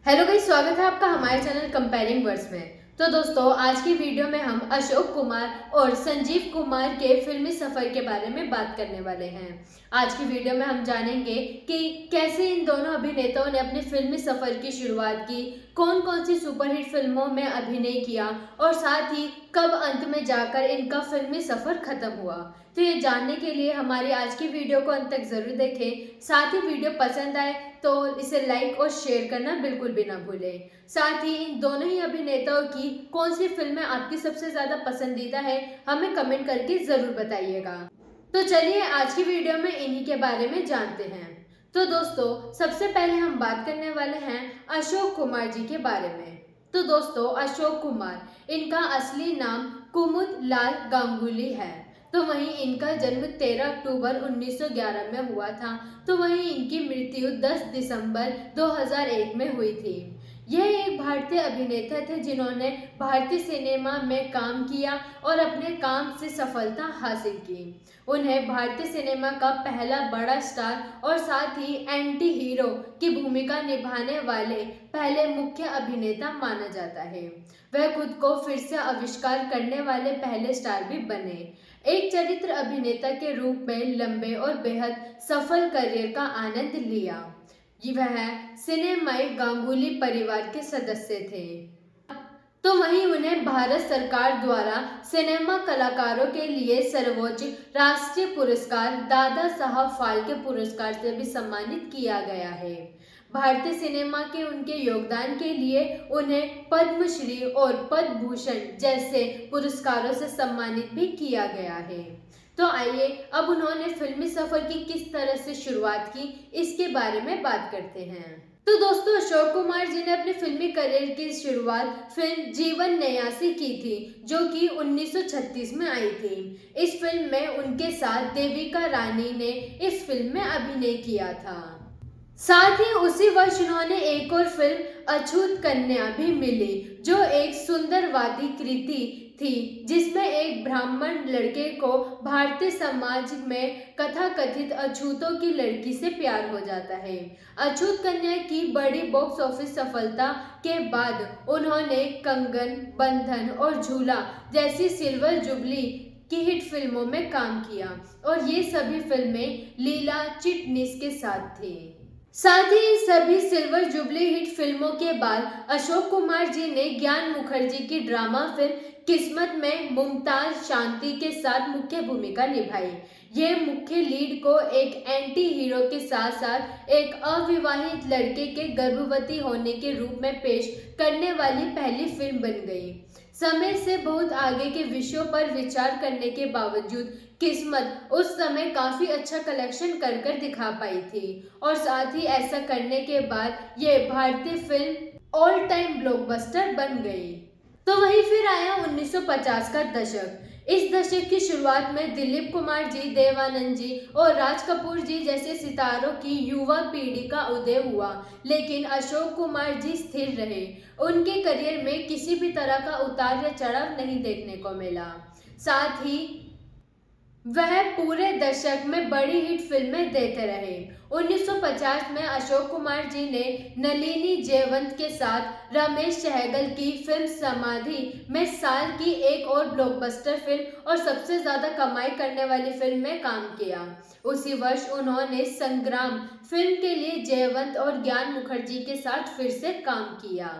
Hello guys, स्वागत है आपका हमारे चैनल कंपेयरिंग वर्ड्स में। तो दोस्तों, आज की वीडियो में हम अशोक कुमार और संजीव कुमार के फिल्मी सफर के बारे में बात करने वाले हैं। आज की वीडियो में हम जानेंगे कि कैसे इन दोनों अभिनेताओं ने अपने फिल्मी सफर की शुरुआत की, कौन कौन सी सुपरहिट फिल्मों में अभिनय किया और साथ ही कब अंत में जाकर इनका फिल्मी सफर खत्म हुआ। तो ये जानने के लिए हमारी आज की वीडियो को अंत तक जरूर देखें। साथ ही वीडियो पसंद आए तो इसे लाइक और शेयर करना बिल्कुल भी ना भूलें। साथ ही इन दोनों ही अभिनेताओं की कौन सी फिल्में आपकी सबसे ज्यादा पसंदीदा है, हमें कमेंट करके जरूर बताइएगा। तो चलिए आज की वीडियो में इन्हीं के बारे में जानते हैं। तो दोस्तों, सबसे पहले हम बात करने वाले हैं अशोक कुमार जी के बारे में। तो दोस्तों, अशोक कुमार, इनका असली नाम कुमुद लाल गांगुली है। तो वहीं इनका जन्म 13 अक्टूबर 1911 में हुआ था। तो वहीं इनकी मृत्यु 10 दिसंबर 2001 में हुई थी। यह एक भारतीय अभिनेता थे जिन्होंने भारतीय सिनेमा में काम किया और अपने काम से सफलता हासिल की। उन्हें भारतीय सिनेमा का पहला बड़ा स्टार और साथ ही एंटी हीरो की भूमिका निभाने वाले पहले मुख्य अभिनेता माना जाता है। वह खुद को फिर से आविष्कार करने वाले पहले स्टार भी बने। एक चरित्र अभिनेता के रूप में लंबे और बेहद सफल करियर का आनंद लिया। वह सिनेमाई गांगुली परिवार के सदस्य थे। तो वहीं उन्हें भारत सरकार द्वारा सिनेमा कलाकारों के लिए सर्वोच्च राष्ट्रीय पुरस्कार दादा साहब फाल्के पुरस्कार से भी सम्मानित किया गया है। भारतीय सिनेमा के उनके योगदान के लिए उन्हें पद्मश्री और पद्म भूषण जैसे पुरस्कारों से सम्मानित भी किया गया है। तो आइए अब उन्होंने फिल्मी सफर की किस तरह से शुरुआत की, इसके बारे में बात करते हैं। तो दोस्तों, अशोक कुमार जी ने अपने फिल्मी करियर की शुरुआत फिल्म जीवन न्यासी की थी, जो कि 1936 में आई थी। इस फिल्म में उनके साथ देविका रानी ने इस फिल्म में अभिनय किया था। साथ ही उसी वर्ष उन्होंने एक और फिल्म अछूत कन्या भी मिली, जो एक सुंदरवादी कृति थी जिसमें एक ब्राह्मण लड़के को भारतीय समाज में कथाकथित अछूतों की लड़की से प्यार हो जाता है। अछूत कन्या की बड़ी बॉक्स ऑफिस सफलता के बाद उन्होंने कंगन, बंधन और झूला जैसी सिल्वर जुबली की हिट फिल्मों में काम किया और ये सभी फिल्में लीला चिटनिस के साथ थी। साथ ही सभी सिल्वर जुबली हिट फिल्मों के बाद अशोक कुमार जी ने ज्ञान मुखर्जी की ड्रामा फिल्म किस्मत में मुमताज शांति के साथ मुख्य भूमिका निभाई। यह मुख्य लीड को एक एंटी हीरो के साथ साथ एक अविवाहित लड़के के गर्भवती होने के रूप में पेश करने वाली पहली फिल्म बन गई। समय से बहुत आगे के विषयों पर विचार करने के बावजूद किस्मत उस समय काफी अच्छा कलेक्शन कर दिखा पाई थी और साथ ही ऐसा करने के बाद ये भारतीय फिल्म ऑल टाइम ब्लॉकबस्टर बन गई। तो वहीं फिर आया 1950 का दशक। इस दशक की शुरुआत में दिलीप कुमार जी, देवानंद जी और राज कपूर जी जैसे सितारों की युवा पीढ़ी का उदय हुआ, लेकिन अशोक कुमार जी स्थिर रहे। उनके करियर में किसी भी तरह का उतार या चढ़ाव नहीं देखने को मिला। साथ ही वह पूरे दशक में बड़ी हिट फिल्में देते रहे। 1950 में अशोक कुमार जी ने नलिनी जयवंत के साथ रमेश सहगल की फिल्म समाधि में साल की एक और ब्लॉकबस्टर फिल्म और सबसे ज्यादा कमाई करने वाली फिल्म में काम किया। उसी वर्ष उन्होंने संग्राम फिल्म के लिए जयवंत और ज्ञान मुखर्जी के साथ फिर से काम किया।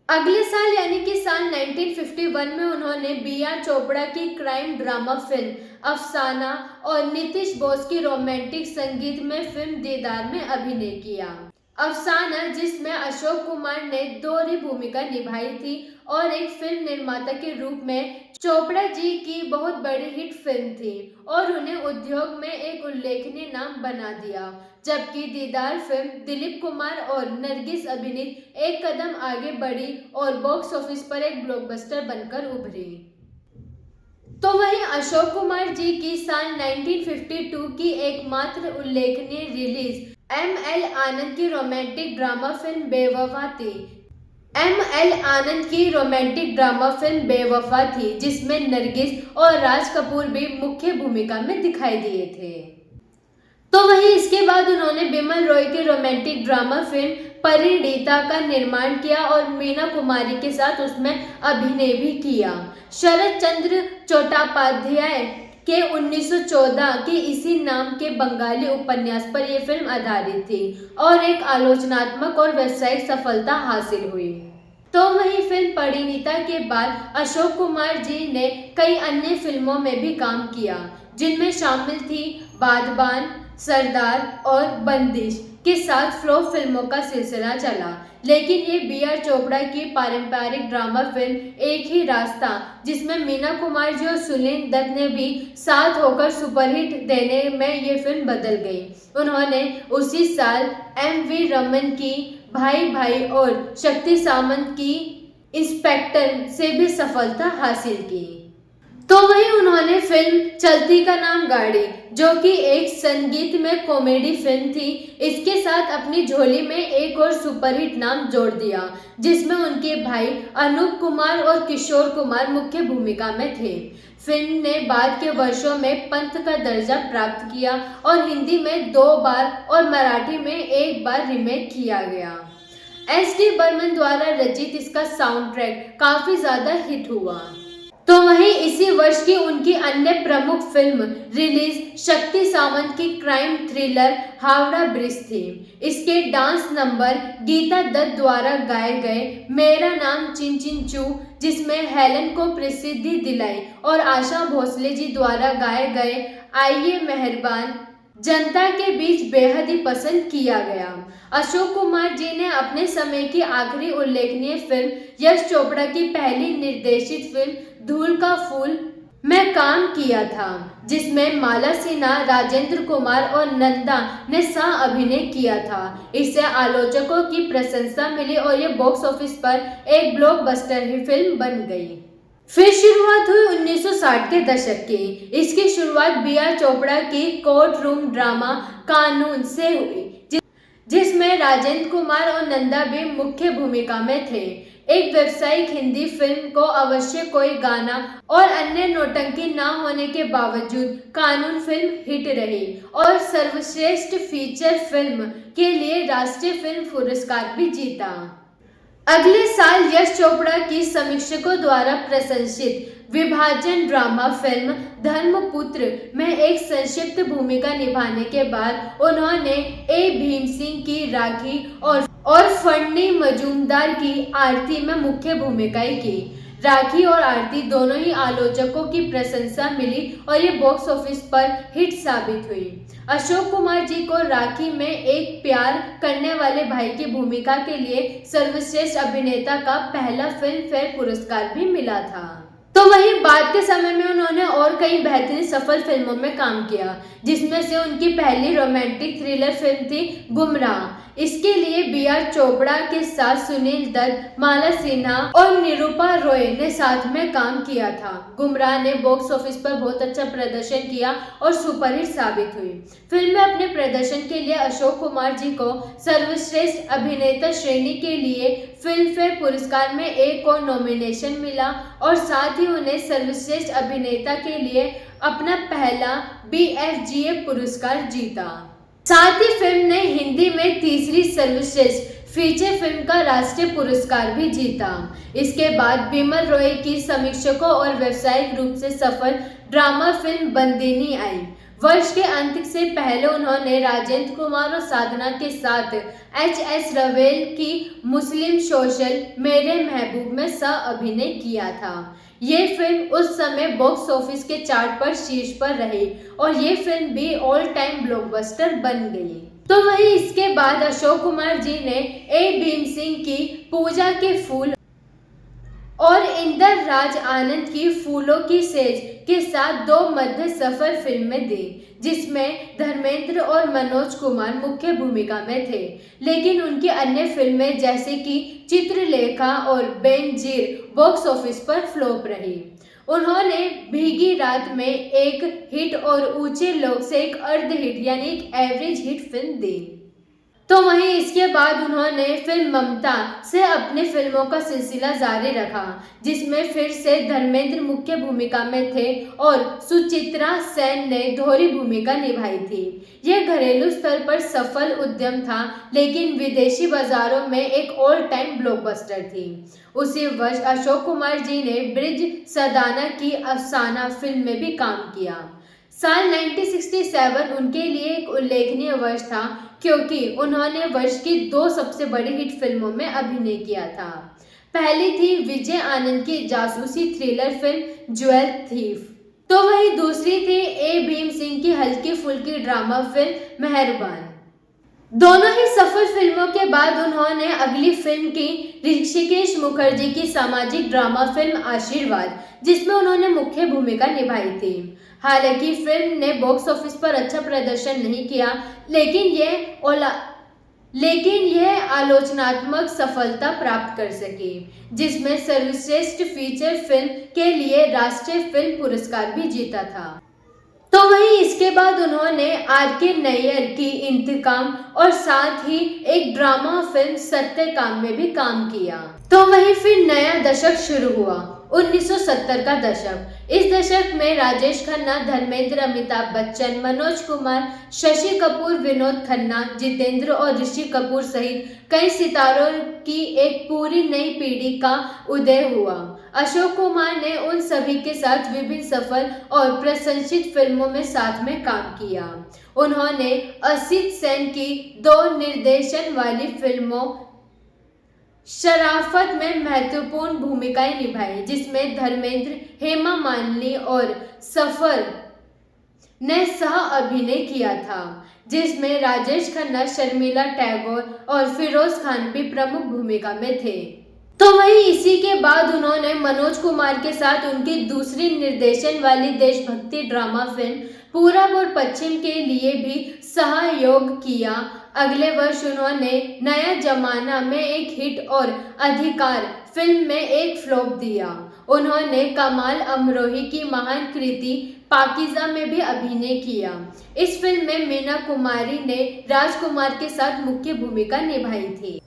अगले साल यानी कि साल 1951 में उन्होंने बी आर चोपड़ा की क्राइम ड्रामा फिल्म अफसाना और नीतीश बोस की रोमांटिक संगीत में फिल्म दीदार में अभिनय किया। अफसाना, जिसमें अशोक कुमार ने दोहरी भूमिका निभाई थी और एक फिल्म निर्माता के रूप में चोपड़ा जी की बहुत बड़ी हिट फिल्म थी और उन्हें उद्योग में एक उल्लेखनीय नाम बना दिया, जबकि दीदार फिल्म दिलीप कुमार और नरगिस अभिनीत एक कदम आगे बढ़ी और बॉक्स ऑफिस पर एक ब्लॉकबस्टर बनकर उभरी। तो वहीं अशोक कुमार जी की साल 1952 की एकमात्र उल्लेखनीय रिलीज एम.एल. आनंद की रोमांटिक ड्रामा फिल्म बेवफा थी। एम.एल. आनंद की रोमांटिक ड्रामा फिल्म बेवफा थी, जिसमें नरगिस और राज कपूर भी मुख्य भूमिका में दिखाई दिए थे। तो वहीं इसके बाद उन्होंने बिमल रॉय की रोमांटिक ड्रामा फिल्म परिणीता का निर्माण किया और मीना कुमारी के साथ उसमें अभिनय भी किया। शरद चंद्र चट्टोपाध्याय के 1914 के इसी नाम के बंगाली उपन्यास पर यह फिल्म आधारित थी और एक आलोचनात्मक और व्यावसायिक सफलता हासिल हुई। तो वही फिल्म परिणीता के बाद अशोक कुमार जी ने कई अन्य फिल्मों में भी काम किया, जिनमें शामिल थी बागबान, सरदार और बंदिश के साथ फ्लॉप फिल्मों का सिलसिला चला। लेकिन ये बी.आर. चोपड़ा की पारंपरिक ड्रामा फिल्म एक ही रास्ता, जिसमें मीना कुमार जी और सुनील दत्त ने भी साथ होकर सुपरहिट देने में ये फिल्म बदल गई। उन्होंने उसी साल एम.वी. रमन की भाई भाई और शक्ति सामंत की इंस्पेक्टर से भी सफलता हासिल की। तो वहीं उन्होंने फिल्म चलती का नाम गाड़ी, जो कि एक संगीतमय कॉमेडी फिल्म थी, इसके साथ अपनी झोली में एक और सुपरहिट नाम जोड़ दिया, जिसमें उनके भाई अनूप कुमार और किशोर कुमार मुख्य भूमिका में थे। फिल्म ने बाद के वर्षों में पंथ का दर्जा प्राप्त किया और हिंदी में 2 बार और मराठी में 1 बार रीमेक किया गया। एस.डी. बर्मन द्वारा रचित इसका साउंड ट्रैक काफी ज्यादा हिट हुआ। तो वहीं इसी वर्ष की उनकी अन्य प्रमुख फिल्म रिलीज शक्ति सावंत की क्राइम थ्रिलर हावड़ा ब्रिज थी। इसके डांस नंबर गीता दत्त द्वारा गाए गए मेरा नाम चिन चिन चू, जिसमें हेलन को प्रसिद्धि दिलाई, और आशा भोसले जी द्वारा गाए गए आइए मेहरबान जनता के बीच बेहद ही पसंद किया गया। अशोक कुमार जी ने अपने समय की आखिरी उल्लेखनीय फिल्म यश चोपड़ा की पहली निर्देशित फिल्म धूल का फूल में काम किया था, जिसमें माला सिन्हा, राजेंद्र कुमार और नंदा ने सह अभिनय किया था। इससे आलोचकों की प्रशंसा मिली और ये बॉक्स ऑफिस पर एक ब्लॉकबस्टर ही फिल्म बन गई। फिर शुरुआत हुई 1960 के दशक की। इसकी शुरुआत बी.आर. चोपड़ा की कोर्ट रूम ड्रामा कानून से हुई, जिसमें राजेंद्र कुमार और नंदा भी मुख्य भूमिका में थे। एक व्यावसायिक हिंदी फिल्म को अवश्य कोई गाना और अन्य नौटंकी न होने के बावजूद कानून फिल्म हिट रही और सर्वश्रेष्ठ फीचर फिल्म के लिए राष्ट्रीय फिल्म पुरस्कार भी जीता। अगले साल यश चोपड़ा की समीक्षकों द्वारा प्रशंसित विभाजन ड्रामा फिल्म धर्मपुत्र में एक संक्षिप्त भूमिका निभाने के बाद उन्होंने ए भीम सिंह की राखी और फन्नी मजूमदार की आरती में मुख्य भूमिकाएं की। राखी और आरती दोनों ही आलोचकों की प्रशंसा मिली और ये बॉक्स ऑफिस पर हिट साबित हुई। अशोक कुमार जी को राखी में एक प्यार करने वाले भाई की भूमिका के लिए सर्वश्रेष्ठ अभिनेता का पहला फिल्म फेयर पुरस्कार भी मिला था। तो वहीं बाद के समय में उन्होंने और कई बेहतरीन सफल फिल्मों में काम किया, जिसमें से उनकी पहली रोमांटिक थ्रिलर फिल्म थी गुमराह। इसके लिए बी.आर. चोपड़ा के साथ सुनील दत्त, माला सिन्हा और निरूपा रॉय ने साथ में काम किया था। गुमराह ने बॉक्स ऑफिस पर बहुत अच्छा प्रदर्शन किया और सुपरहिट साबित हुई। फिल्म में अपने प्रदर्शन के लिए अशोक कुमार जी को सर्वश्रेष्ठ अभिनेता श्रेणी के लिए फिल्म फेयर पुरस्कार में एक और नॉमिनेशन मिला और साथ ही उन्हें सर्वश्रेष्ठ अभिनेता के लिए अपना पहला BFGA पुरस्कार जीता। साथ ही फिल्म ने हिंदी में तीसरी सर्वश्रेष्ठ फीचर फिल्म का राष्ट्रीय पुरस्कार भी जीता। इसके बाद बिमल रॉय की समीक्षकों और व्यावसायिक रूप से सफल ड्रामा फिल्म बंदिनी आई। वर्ष के अंत से पहले उन्होंने राजेंद्र कुमार और साधना के साथ H.S. रवेल की मुस्लिम सोशल मेरे महबूब में सह अभिनय किया था। ये फिल्म उस समय बॉक्स ऑफिस के चार्ट पर शीर्ष पर रही और ये फिल्म भी ऑल टाइम ब्लॉकबस्टर बन गई। तो वहीं इसके बाद अशोक कुमार जी ने ए भीम सिंह की पूजा के फूल और इंदर राज आनंद की फूलों की सेज के साथ 2 मध्य सफर फिल्में दी, जिसमें धर्मेंद्र और मनोज कुमार मुख्य भूमिका में थे। लेकिन उनकी अन्य फिल्में जैसे कि चित्रलेखा और बेनजीर बॉक्स ऑफिस पर फ्लॉप रही। उन्होंने भीगी रात में एक हिट और ऊंचे लोग से एक अर्ध हिट यानी एक एवरेज हिट फिल्म दी। तो वहीं इसके बाद उन्होंने फिल्म ममता से अपनी फिल्मों का सिलसिला जारी रखा, जिसमें फिर से धर्मेंद्र मुख्य भूमिका में थे और सुचित्रा सेन ने दोहरी भूमिका निभाई थी। यह घरेलू स्तर पर सफल उद्यम था, लेकिन विदेशी बाजारों में एक ऑल टाइम ब्लॉकबस्टर थी। उसी वर्ष अशोक कुमार जी ने ब्रिज सदाना की अफसाना फिल्म में भी काम किया। साल 1967 उनके लिए एक उल्लेखनीय वर्ष था, क्योंकि उन्होंने वर्ष की 2 सबसे बड़ी हिट फिल्मों में अभिनय किया था। पहली थी विजय आनंद की जासूसी थ्रिलर फिल्म ज्वेल थीफ, तो वही दूसरी थी ए भीम सिंह की हल्की फुल्की ड्रामा फिल्म मेहरबान। दोनों ही सफल फिल्मों के बाद उन्होंने अगली फिल्म की ऋषिकेश मुखर्जी की सामाजिक ड्रामा फिल्म आशीर्वाद, जिसमें उन्होंने मुख्य भूमिका निभाई थी। हालांकि फिल्म ने बॉक्स ऑफिस पर अच्छा प्रदर्शन नहीं किया, लेकिन यह आलोचनात्मक सफलता प्राप्त कर सकी, जिसमें सर्वश्रेष्ठ फीचर फिल्म के लिए राष्ट्रीय फिल्म पुरस्कार भी जीता था। तो वहीं इसके बाद उन्होंने आर के नैयर की इंतकाम और साथ ही एक ड्रामा फिल्म सत्यकाम में भी काम किया। तो वहीं फिर नया दशक शुरू हुआ, 1970 का दशक। इस दशक में राजेश खन्ना, धर्मेंद्र, अमिताभ बच्चन, मनोज कुमार, शशि कपूर, विनोद खन्ना, जितेंद्र और ऋषि कपूर सहित कई सितारों की एक पूरी नई पीढ़ी का उदय हुआ। अशोक कुमार ने उन सभी के साथ विभिन्न सफल और प्रशंसित फिल्मों में साथ में काम किया। उन्होंने असित सेन की 2 निर्देशन वाली फिल्मों शराफत में महत्वपूर्ण भूमिकाएं निभाई, जिसमें धर्मेंद्र, हेमा मालिनी और सफर ने सह अभिनय किया था, जिसमें राजेश खन्ना, शर्मिला टैगोर और फिरोज खान भी प्रमुख भूमिका में थे। तो वहीं इसी के बाद उन्होंने मनोज कुमार के साथ उनकी दूसरी निर्देशन वाली देशभक्ति ड्रामा फिल्म पूरब और पश्चिम के लिए भी सहयोग किया। अगले वर्ष उन्होंने नया जमाना में एक हिट और अधिकार फिल्म में एक फ्लॉप दिया। उन्होंने कमाल अमरोही की महान कृति पाकीज़ा में भी अभिनय किया। इस फिल्म में मीना कुमारी ने राजकुमार के साथ मुख्य भूमिका निभाई थी।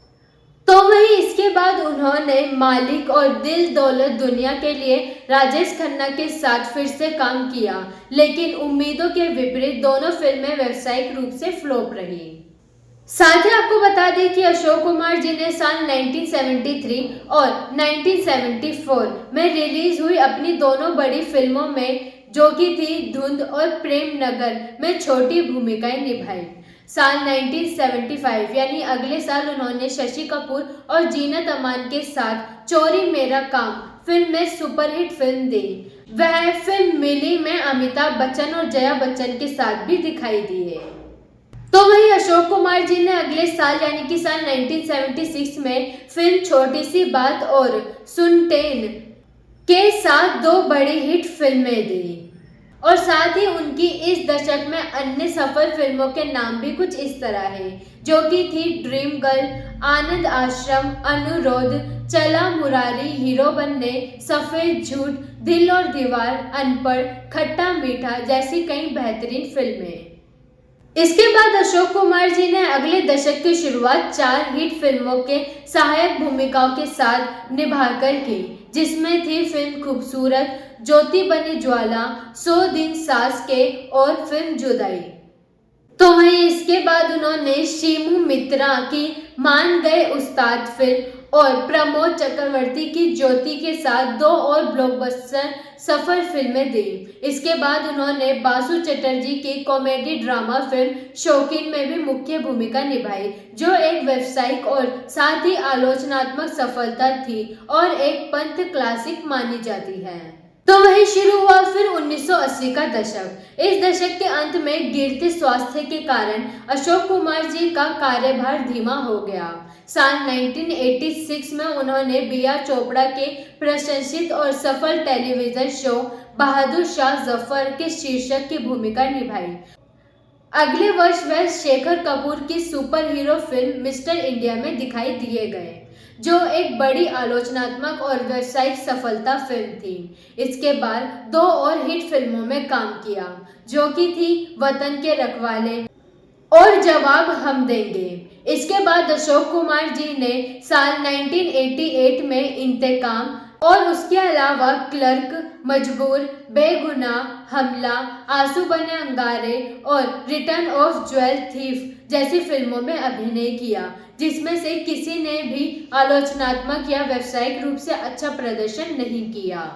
तो वहीं इसके बाद उन्होंने मालिक और दिल दौलत दुनिया के लिए राजेश खन्ना के साथ फिर से काम किया, लेकिन उम्मीदों के विपरीत दोनों फिल्में व्यावसायिक रूप से फ्लॉप रही। साथ ही आपको बता दें कि अशोक कुमार जी ने साल 1973 और 1974 में रिलीज हुई अपनी दोनों बड़ी फिल्मों में, जो कि थी धुंध और प्रेम नगर, में छोटी भूमिकाएं निभाई। साल 1975 यानी अगले साल उन्होंने शशि कपूर और जीनत अमान के साथ चोरी मेरा काम फिल्म में सुपरहिट फिल्म दी। वह फिल्म मिली में अमिताभ बच्चन और जया बच्चन के साथ भी दिखाई दी है। तो वहीं अशोक कुमार जी ने अगले साल यानी कि साल 1976 में फिल्म छोटी सी बात और सुनटेन के साथ 2 बड़ी हिट फिल्में दी, और साथ ही उनकी इस दशक में अन्य सफल फिल्मों के नाम भी कुछ इस तरह है, जो कि थी ड्रीम गर्ल, आनंद आश्रम, अनुरोध, चला मुरारी, हीरो बनने, सफेद झूठ, दिल और दीवार, अनपढ़, खट्टा मीठा जैसी कई बेहतरीन फिल्में। इसके बाद अशोक कुमार जी ने अगले दशक की शुरुआत 4 हिट फिल्मों के सहायक भूमिकाओं के साथ निभाकर की, जिसमें थी फिल्म खूबसूरत, ज्योति बनी ज्वाला, 100 दिन सास के और फिल्म जुदाई। तो वहीं इसके बाद उन्होंने शिमू मित्रा की मान गए उस्ताद फिल्म और प्रमोद चक्रवर्ती की ज्योति के साथ 2 और ब्लॉकबस्टर सफल फिल्में दी। इसके बाद उन्होंने बासु चटर्जी की कॉमेडी ड्रामा फिल्म शौकीन में भी मुख्य भूमिका निभाई, जो एक व्यावसायिक और साथ ही आलोचनात्मक सफलता थी और एक पंथ क्लासिक मानी जाती है। तो वही शुरू हुआ फिर 1980 का दशक। इस दशक के अंत में गिरते स्वास्थ्य के कारण अशोक कुमार जी का कार्यभार धीमा हो गया। साल 1986 में उन्होंने बिया चोपड़ा के प्रशंसित और सफल टेलीविजन शो बहादुर शाह जफर के शीर्षक की भूमिका निभाई। अगले वर्ष वह शेखर कपूर की super hero film mister India में दिखाई दिए गए, जो एक बड़ी आलोचनात्मक और व्यावसायिक सफलता फिल्म थी। इसके बाद 2 और हिट फिल्मों में काम किया, जो कि थी वतन के रखवाले और जवाब हम देंगे। इसके बाद अशोक कुमार जी ने साल 1988 में इंतकाम और उसके अलावा क्लर्क, मजबूर, बेगुनाह, हमला, आंसू बने अंगारे और रिटर्न ऑफ ज्वेल थीफ जैसी फिल्मों में अभिनय किया, जिसमें से किसी ने भी आलोचनात्मक या व्यावसायिक रूप से अच्छा प्रदर्शन नहीं किया।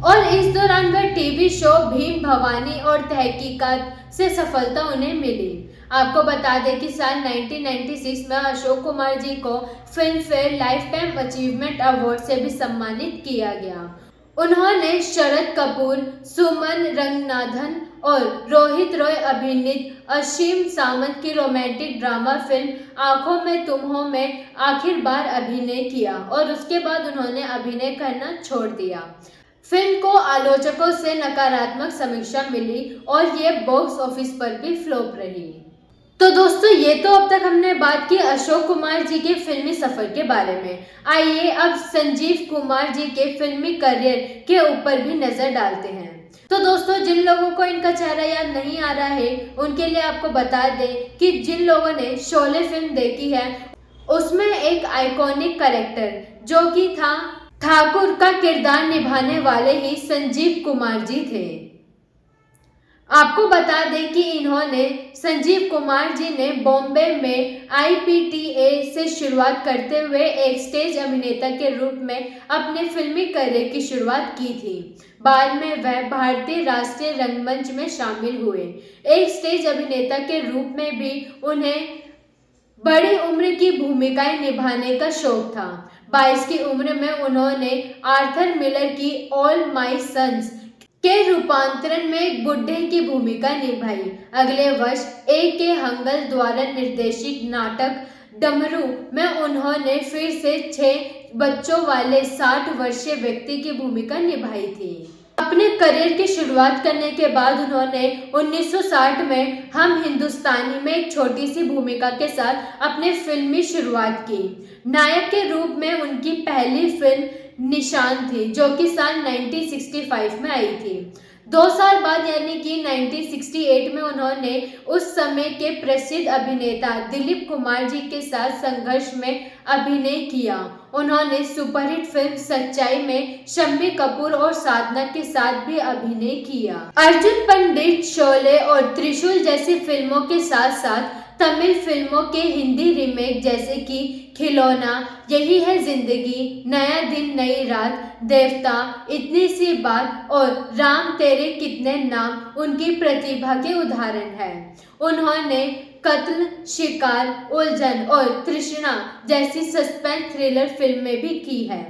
और इस दौरान वह टीवी शो भीम भवानी और तहकीकात से सफलता उन्हें मिली। आपको बता दें कि साल 1996 में अशोक कुमार जी को film fair life time achievement award से भी सम्मानित किया गया। उन्होंने शरद कपूर, सुमन रंगनाथन और रोहित रॉय अभिनीत असीम सावंत की रोमांटिक ड्रामा फिल्म आंखों में तुम हो में आखिर बार अभिनय किया और उसके बाद उन्होंने अभिनय करना छोड़ दिया। फिल्म को आलोचकों से नकारात्मक समीक्षा मिली और ये बॉक्स ऑफिस पर भी फ्लॉप रही। तो दोस्तों, ये तो अब तक हमने बात की अशोक कुमार जी के फिल्मी सफर के बारे में। आइए अब संजीव कुमार जी के फिल्मी करियर के ऊपर भी नजर डालते हैं। तो दोस्तों, जिन लोगों को इनका चेहरा याद नहीं आ रहा है, उनके लिए आपको बता दें कि जिन लोगों ने शोले फिल्म देखी है, उसमें एक आइकॉनिक कैरेक्टर जो कि था ठाकुर का किरदार निभाने वाले ही संजीव कुमार जी थे। आपको बता दें कि संजीव कुमार जी ने बॉम्बे में IPTA से शुरुआत करते हुए एक स्टेज अभिनेता के रूप में अपने फिल्मी करियर की शुरुआत की थी। बाद में वह भारतीय राष्ट्रीय रंगमंच में शामिल हुए। एक स्टेज अभिनेता के रूप में भी उन्हें बड़ी उम्र की भूमिकाएं निभाने का शौक था। 22 की उम्र में उन्होंने आर्थर मिलर की ऑल माय सन्स के रूपांतरण में एक बुड्ढे की भूमिका निभाई। अगले वर्ष A.K. हंगल द्वारा निर्देशित नाटक डमरू में उन्होंने फिर से 6 बच्चों वाले 60 वर्षीय व्यक्ति की भूमिका निभाई थी। अपने करियर की शुरुआत करने के बाद उन्होंने 1960 में हम हिंदुस्तानी में एक छोटी सी भूमिका के साथ अपने फिल्मी शुरुआत की। नायक के रूप में उनकी पहली फिल्म निशान थी, जो कि साल 1965 में आई थी। 2 साल बाद यानी कि 1968 में उन्होंने उस समय के प्रसिद्ध अभिनेता दिलीप कुमार जी के साथ संघर्ष में अभिनय किया। उन्होंने सुपरहिट फिल्म सच्चाई में शम्मी कपूर और साधना के साथ भी अभिनय किया। अर्जुन पंडित, शोले और त्रिशूल जैसी फिल्मों के साथ साथ तमिल फिल्मों के हिंदी रीमेक जैसे कि खिलौना, यही है जिंदगी, नया दिन नई रात, देवता, इतनी सी बात और राम तेरे कितने नाम उनकी प्रतिभा के उदाहरण हैं। उन्होंने कत्ल, शिकार, उलझन और तृष्णा जैसी सस्पेंस थ्रिलर फिल्में भी की है।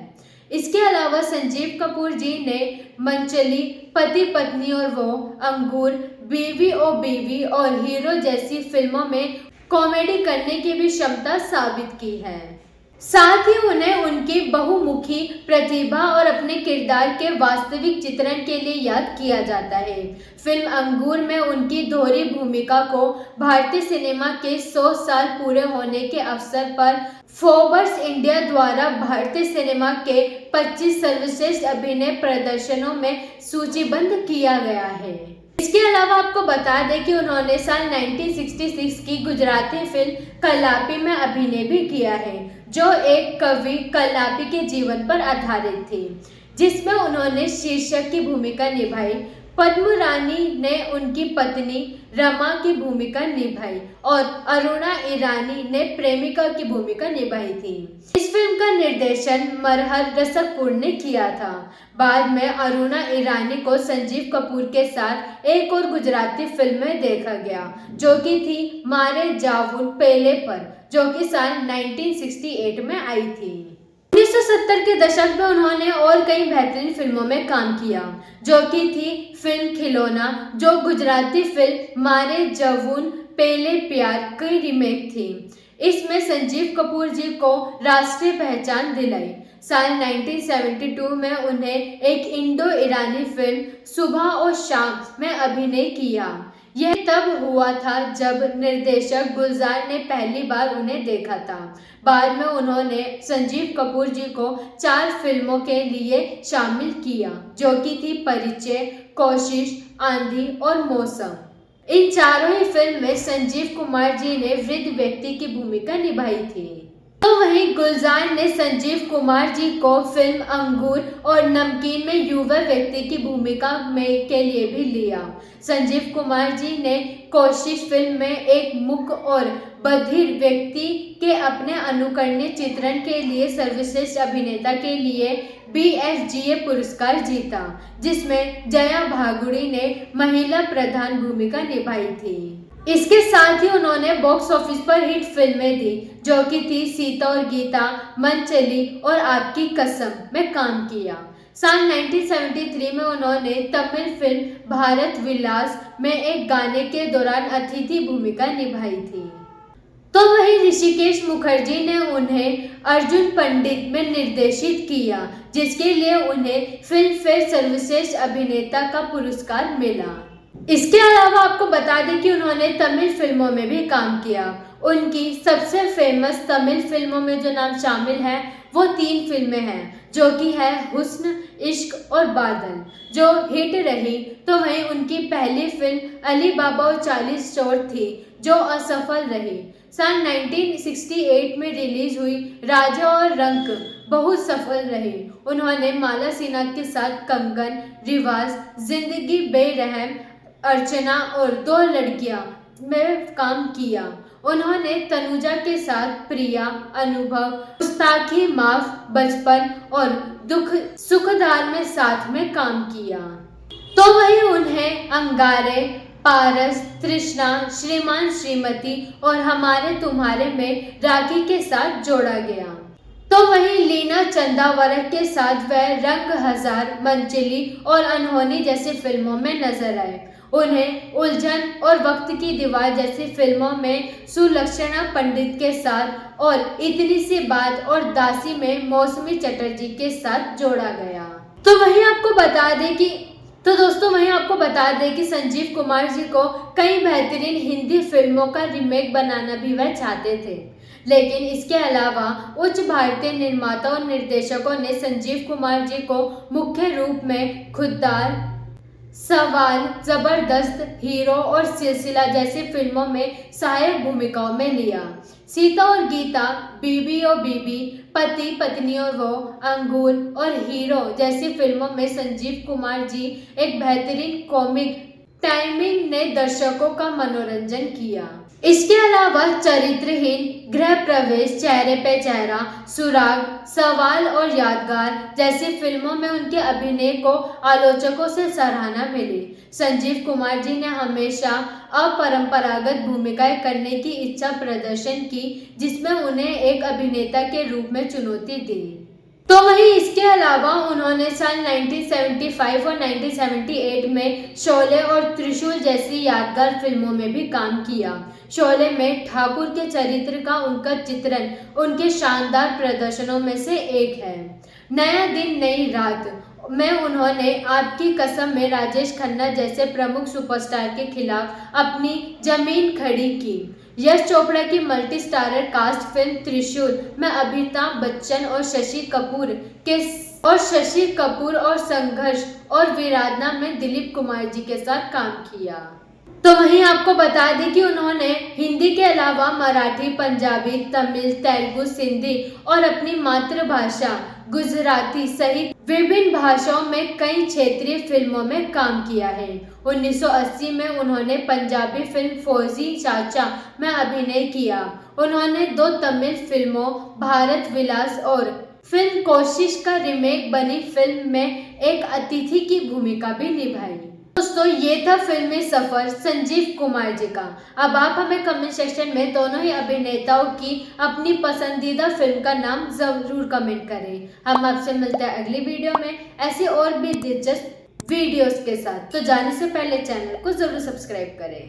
इसके अलावा संजीव कपूर जी ने मंचली, पति पत्नी और वो, अंगूर, बीवी ओ बीवी और हीरो जैसी फिल्मों में कॉमेडी करने की भी क्षमता साबित की है। साथ ही उन्हें उनकी बहुमुखी प्रतिभा और अपने किरदार के वास्तविक चित्रण के लिए याद किया जाता है। फिल्म अंगूर में उनकी दोहरी भूमिका को भारतीय सिनेमा के 100 साल पूरे होने के अवसर पर फोर्ब्स इंडिया द्वारा भारतीय सिनेमा के 25 सर्वश्रेष्ठ अभिनय प्रदर्शनों में सूचीबद्ध किया गया है। इसके अलावा आपको बता दें कि उन्होंने साल 1966 की गुजराती फिल्म कलापी में अभिनय भी किया है, जो एक कवि कलापी के जीवन पर आधारित थी, जिसमें उन्होंने शीर्षक की भूमिका निभाई। पद्म रानी ने उनकी पत्नी रमा की भूमिका निभाई और अरुणा ईरानी ने प्रेमिका की भूमिका निभाई थी। इस फिल्म का निर्देशन मरहर रसकपुर ने किया था। बाद में अरुणा ईरानी को संजीव कपूर के साथ एक और गुजराती फिल्म में देखा गया, जो कि थी मारे जावुन पेले पर, जो कि साल 1968 में आई थी। 1970 के दशक में उन्होंने और कई बेहतरीन फिल्मों में काम किया, जो कि थी फिल्म खिलौना, जो गुजराती फिल्म मारे जवून पेले प्यार की रीमेक थी। इसमें संजीव कपूर जी को राष्ट्रीय पहचान दिलाई। साल 1972 में उन्हें एक इंडो ईरानी फिल्म सुबह और शाम में अभिनय किया। यह तब हुआ था जब निर्देशक गुलजार ने पहली बार उन्हें देखा था। बाद में उन्होंने संजीव कपूर जी को 4 फिल्मों के लिए शामिल किया, जो कि थी परिचय, कोशिश, आंधी और मौसम। इन चारों ही फिल्म में संजीव कुमार जी ने वृद्ध व्यक्ति की भूमिका निभाई थी। तो वहीं गुलजार ने संजीव कुमार जी को फिल्म अंगूर और नमकीन में युवा व्यक्ति की भूमिका में के लिए भी लिया। संजीव कुमार जी ने कोशिश फिल्म में एक मूक और बधिर व्यक्ति के अपने अनुकरणीय चित्रण के लिए सर्वश्रेष्ठ अभिनेता के लिए BFGA पुरस्कार जीता, जिसमें जया भादुड़ी ने महिला प्रधान भूमिका निभाई थी। इसके साथ ही उन्होंने बॉक्स ऑफिस पर हिट फिल्में दी, जो कि थी सीता और गीता, मन चली और आपकी कसम में काम किया। साल 1973 में उन्होंने तमिल फिल्म भारत विलास में एक गाने के दौरान अतिथि भूमिका निभाई थी। तो वहीं ऋषिकेश मुखर्जी ने उन्हें अर्जुन पंडित में निर्देशित किया, जिसके लिए उन्हें फिल्म फेयर सर्वश्रेष्ठ अभिनेता का पुरस्कार मिला। इसके अलावा आपको बता दें कि उन्होंने तमिल फिल्मों में भी काम किया। उनकी सबसे फेमस तमिल फिल्मों में जो नाम शामिल है वो 3 फिल्में हैं, जो कि है हुस्न, इश्क और बादल, जो हिट रही। तो वहीं उनकी पहली फिल्म अली बाबा और 40 चोर थी, जो असफल रही। सन 1968 में रिलीज हुई राजा और रंक बहुत सफल रही। उन्होंने माला सिन्हा के साथ कंगन, रिवाज, जिंदगी बेरहम, अर्चना और 2 लड़कियां में काम किया। उन्होंने तनुजा के साथ प्रिया, अनुभव, गुस्ताखी माफ, बचपन और दुख सुखदार में साथ में काम किया। तो वही उन्हें अंगारे, पारस, तृष्णा, श्रीमान श्रीमती और हमारे तुम्हारे में राखी के साथ जोड़ा गया। तो वहीं लीना चंदावरक के साथ वह रंग हजार, मंचली और अनहोनी जैसी फिल्मों में नजर आए। उन्हें उलझन और वक्त की दीवार जैसी फिल्मों में सुलक्षणा पंडित के साथ और इतनी सी बात और दासी में मौसमी चटर्जी के साथ जोड़ा गया। तो वहीं आपको बता दें कि संजीव कुमार जी को कई बेहतरीन हिंदी फिल्मों का रीमेक बनाना भी वह चाहते थे, लेकिन इसके अलावा उच्च भारतीय निर्माता और निर्देशकों ने संजीव कुमार जी को मुख्य रूप में खुद्दार, सवाल, जबरदस्त, हीरो और सिलसिला जैसी फिल्मों में सहायक भूमिकाओं में लिया। सीता और गीता, बीबी और बीबी, पति पत्नी और वो, अंगूर और हीरो जैसी फिल्मों में संजीव कुमार जी एक बेहतरीन कॉमिक टाइमिंग ने दर्शकों का मनोरंजन किया। इसके अलावा चरित्रहीन, गृह प्रवेश, चेहरे पे चेहरा, सुराग, सवाल और यादगार जैसी फिल्मों में उनके अभिनय को आलोचकों से सराहना मिली। संजीव कुमार जी ने हमेशा अपरंपरागत भूमिकाएं करने की इच्छा प्रदर्शन की, जिसमें उन्हें एक अभिनेता के रूप में चुनौती दी। तो वहीं इसके अलावा उन्होंने सन 1975 और 1978 में शोले और त्रिशूल जैसी यादगार फिल्मों में भी काम किया। शोले में ठाकुर के चरित्र का उनका चित्रण उनके शानदार प्रदर्शनों में से एक है। नया दिन नई रात में उन्होंने आपकी कसम में राजेश खन्ना जैसे प्रमुख सुपरस्टार के खिलाफ अपनी जमीन खड़ी की। यश चोपड़ा की मल्टी स्टारर कास्ट फिल्म त्रिशूल में अमिताभ बच्चन और शशि कपूर और संघर्ष और वीराधना में दिलीप कुमार जी के साथ काम किया। तो वहीं आपको बता दें कि उन्होंने हिंदी के अलावा मराठी, पंजाबी, तमिल, तेलुगु, सिंधी और अपनी मातृभाषा गुजराती सहित विभिन्न भाषाओं में कई क्षेत्रीय फिल्मों में काम किया है। 1980 में उन्होंने पंजाबी फिल्म फौजी चाचा में अभिनय किया। उन्होंने 2 तमिल फिल्मों भारत विलास और फिल्म कोशिश का रीमेक बनी फिल्म में एक अतिथि की भूमिका भी निभाई। दोस्तों, ये था फिल्मी सफर संजीव कुमार जी का। अब आप हमें कमेंट सेक्शन में दोनों ही अभिनेताओं की अपनी पसंदीदा फिल्म का नाम जरूर कमेंट करें। हम आपसे मिलते हैं अगली वीडियो में ऐसी और भी दिलचस्प वीडियोस के साथ। तो जाने से पहले चैनल को जरूर सब्सक्राइब करें।